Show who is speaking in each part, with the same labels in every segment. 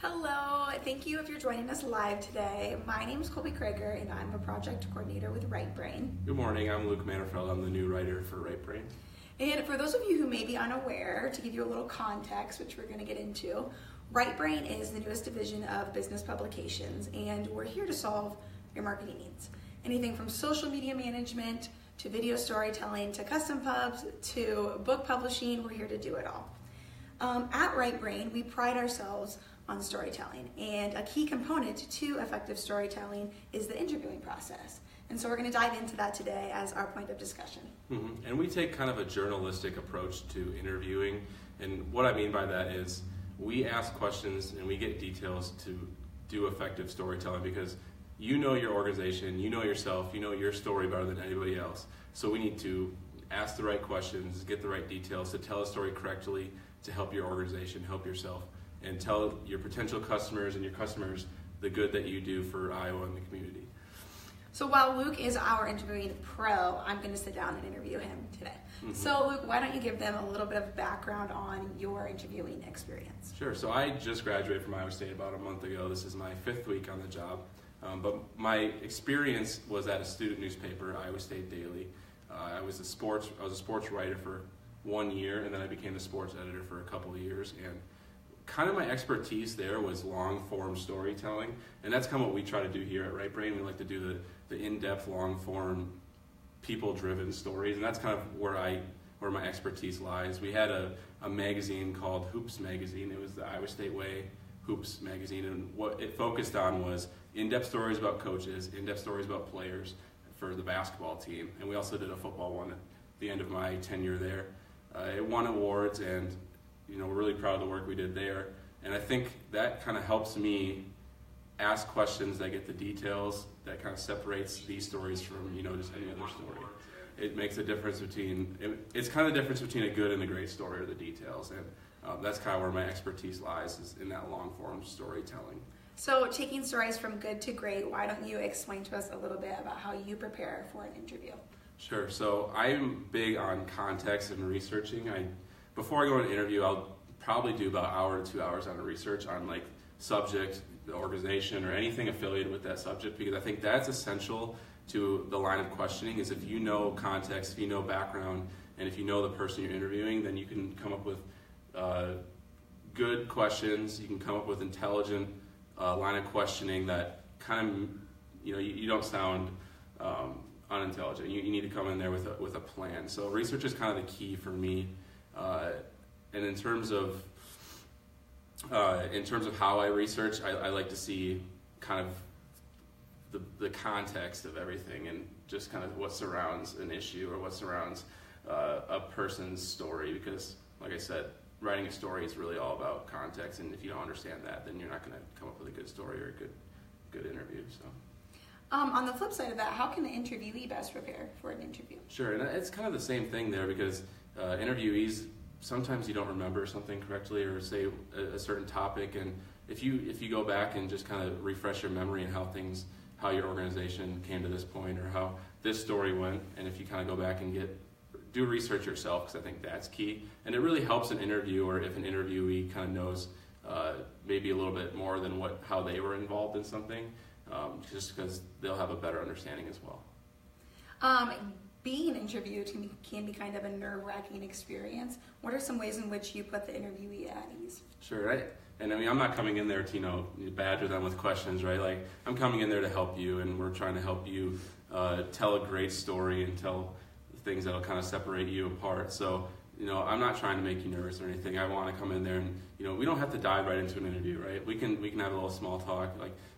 Speaker 1: Hello, thank you if you're joining us live today. My name is Kolbie and I'm a project coordinator with Right Brain.
Speaker 2: Good morning, I'm Luke Mannerfeld. I'm the new writer for Right Brain.
Speaker 1: And for those of you who may be unaware, to give you a little context, which we're going to get into, Right Brain is the newest division of business publications, and we're here to solve your marketing needs. Anything from social media management, to video storytelling, to custom pubs, to book publishing, we're here to do it all. At Right Brain, we pride ourselves on storytelling, and a key component to effective storytelling is the interviewing process. And so we're going to dive into that today as our point of discussion.
Speaker 2: And we take kind of a journalistic approach to interviewing, and what I mean by that is we ask questions and we get details to do effective storytelling, because you know your organization, you know yourself, you know your story better than anybody else. So we need to ask the right questions, get the right details to tell a story correctly, to help your organization, help yourself, and tell your potential customers and your customers the good that you do for Iowa and the community.
Speaker 1: So while Luke is our interviewing pro, I'm going to sit down and interview him today. So Luke, why don't you give them a little bit of background on your interviewing experience?
Speaker 2: Sure, so I just graduated from Iowa State about a month ago. This is my 5th week on the job. But my experience was at a student newspaper, Iowa State Daily. I was a sports writer for 1 year, and then I became the sports editor for a couple of years. And kind of my expertise there was long-form storytelling, and that's kind of what we try to do here at Right Brain. We like to do the in-depth, long-form, people-driven stories, and that's kind of where my expertise lies. We had a magazine called Hoops Magazine. It was the Iowa State Way Hoops Magazine, and what it focused on was in-depth stories about coaches, in-depth stories about players for the basketball team, and we also did a football one at the end of my tenure there. It won awards, and we're really proud of the work we did there. And I think that kind of helps me ask questions that get the details, that kind of separates these stories from just any other story. It makes a difference it's kind of the difference between a good and a great story, or the details. And that's kind of where my expertise lies, is in that long form storytelling.
Speaker 1: So taking stories from good to great, why don't you explain to us a little bit about how you prepare for an interview?
Speaker 2: Sure. So I'm big on context and researching. Before I go to an interview, I'll probably do about an hour to 2 hours on research on subject, the organization, or anything affiliated with that subject, because I think that's essential to the line of questioning. Is if you know context, if you know background, and if you know the person you're interviewing, then you can come up with good questions. You can come up with intelligent line of questioning that kind of you don't sound unintelligent. You need to come in there with a plan. So research is kind of the key for me. And in terms of how I research, I like to see kind of the context of everything, and just kind of what surrounds an issue, or what surrounds a person's story. Because, like I said, writing a story is really all about context, and if you don't understand that, then you're not going to come up with a good story or a good interview. So.
Speaker 1: On the flip side of that, how can the interviewee best prepare for an interview?
Speaker 2: Sure, and it's kind of the same thing there, because interviewees, sometimes you don't remember something correctly, or say a certain topic, and if you go back and just kind of refresh your memory and how your organization came to this point, or how this story went, and if you kind of go back and do research yourself, because I think that's key, and it really helps an interviewer if an interviewee kind of knows maybe a little bit more than how they were involved in something, just because they'll have a better understanding as well.
Speaker 1: Being interviewed can be kind of a nerve-wracking experience. What are some ways in which you put the interviewee at ease?
Speaker 2: Sure, right. And I'm not coming in there to badger them with questions, right? I'm coming in there to help you, and we're trying to help you tell a great story and tell things that'll kind of separate you apart. So I'm not trying to make you nervous or anything. I want to come in there, and we don't have to dive right into an interview, right? We can have a little small talk,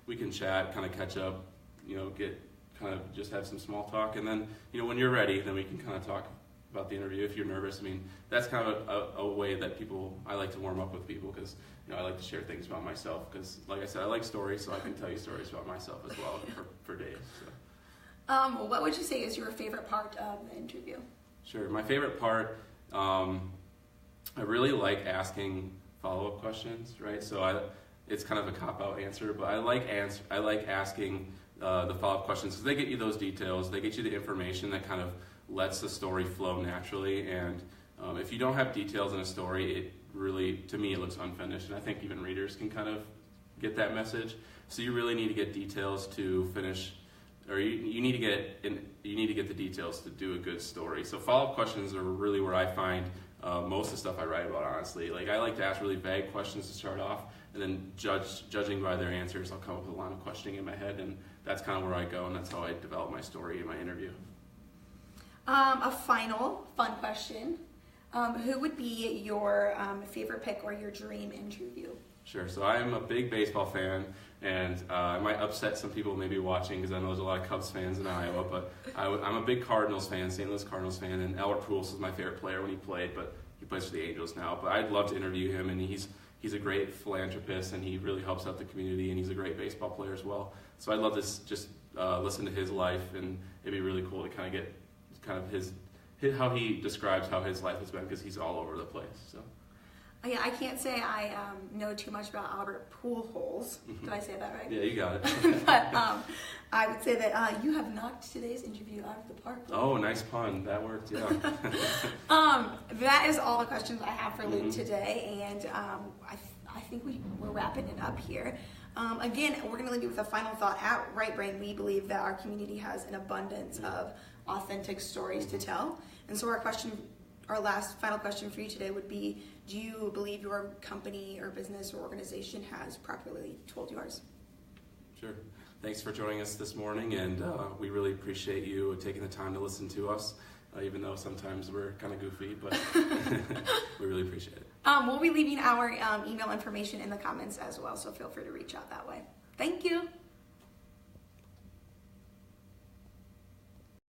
Speaker 2: we can chat, kind of catch up, get kind of just have some small talk, and then when you're ready, then we can kind of talk about the interview. If you're nervous, that's kind of a way that I like to warm up with people, because I like to share things about myself, because like I said, I like stories, so I can tell you stories about myself as well for days. So.
Speaker 1: What would you say is your favorite part of the interview?
Speaker 2: Sure, my favorite part, I really like asking follow-up questions, right? So it's kind of a cop-out answer, but I like asking the follow-up questions, because they get you those details, they get you the information that kind of lets the story flow naturally. And if you don't have details in a story, it really, to me, it looks unfinished. And I think even readers can kind of get that message. So you really need to get details to finish, or you need to get the details to do a good story. So follow-up questions are really where I find most of the stuff I write about, honestly. Like, I like to ask really vague questions to start off, and then judging by their answers, I'll come up with a line of questioning in my head, and that's kind of where I go, and that's how I develop my story in my interview.
Speaker 1: A final fun question. Who would be your favorite pick or your dream interview?
Speaker 2: Sure. So I'm a big baseball fan, and I might upset some people maybe watching because I know there's a lot of Cubs fans in Iowa, but I'm a big Cardinals fan, St. Louis Cardinals fan, and Albert Pujols was my favorite player when he played, but he plays for the Angels now. But I'd love to interview him, and he's a great philanthropist, and he really helps out the community, and he's a great baseball player as well. So I'd love to just listen to his life, and it'd be really cool to kind of get kind of how he describes how his life has been, because he's all over the place. So.
Speaker 1: Yeah, I can't say I know too much about Albert Pujols. Did I say that right?
Speaker 2: Yeah, you got it.
Speaker 1: But I would say that you have knocked today's interview out of the park.
Speaker 2: Oh, nice pun. That worked, yeah.
Speaker 1: That is all the questions I have for Luke today, and I think we're wrapping it up here. Again, we're going to leave you with a final thought. At Right Brain, we believe that our community has an abundance of authentic stories to tell. And so our last final question for you today would be, do you believe your company or business or organization has properly told yours?
Speaker 2: Sure. Thanks for joining us this morning, and we really appreciate you taking the time to listen to us, even though sometimes we're kind of goofy, but we really appreciate it.
Speaker 1: We'll be leaving our email information in the comments as well, so feel free to reach out that way. Thank you.